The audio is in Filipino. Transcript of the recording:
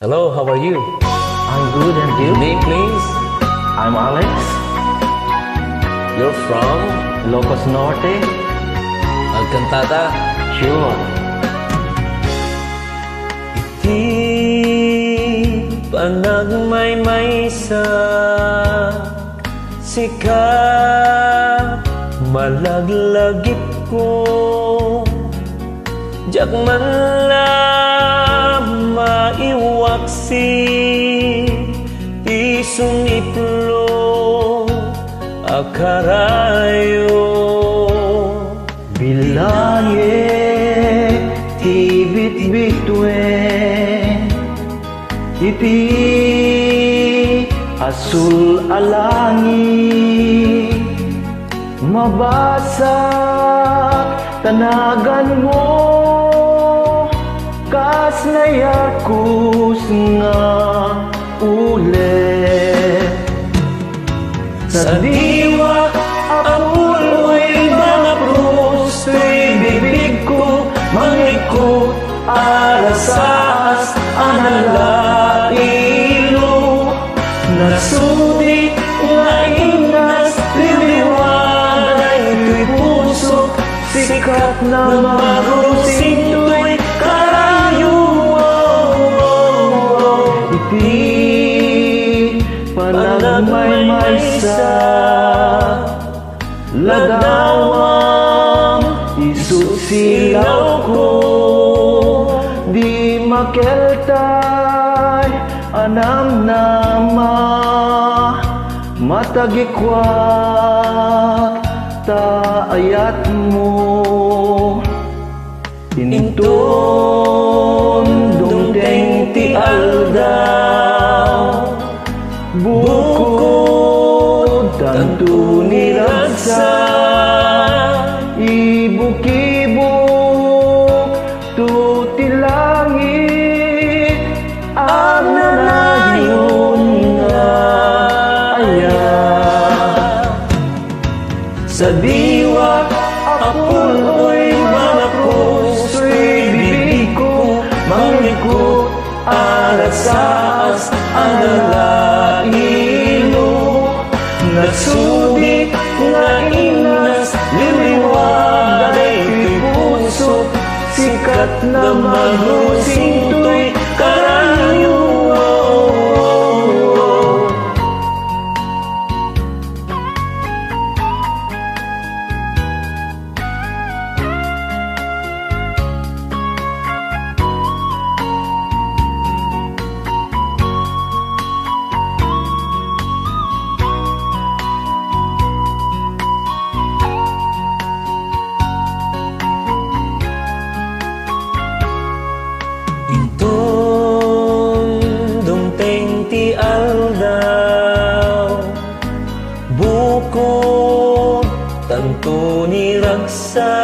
Hello, how are you? I'm good, and you? Name, please. I'm Alex, You're from Locos Norte. Alcantada. Sure. Iti panagmaymay sa sikat malaglagip ko jak man lang maiwaksi isuniplo akarayo Bilaye ti bitbituen iti asul alangi mabasa tanagan mo kas nayakus nga ulit sa diwa apuloy mga proso'y bibig ko mangikot arasas analailo nasudi nga inas liliwan ay ito'y puso sikat na marusing to'y karayo iti panagmaymay sa ladawang isusilaw ko di makeltay anam nama matagikwat taayat mo inton dungteng ti aldaw bukod tanto niragsa ibukibok tuti langit ang nanayon nga aya sa diwa apuloy mga proso'y bibig ko mangikot arasas analailo nasudi nga inas liliwag ay ito'y puso sikat na magrusing to'y karayo dungteng ti aldaw bukod tanto ni ragsa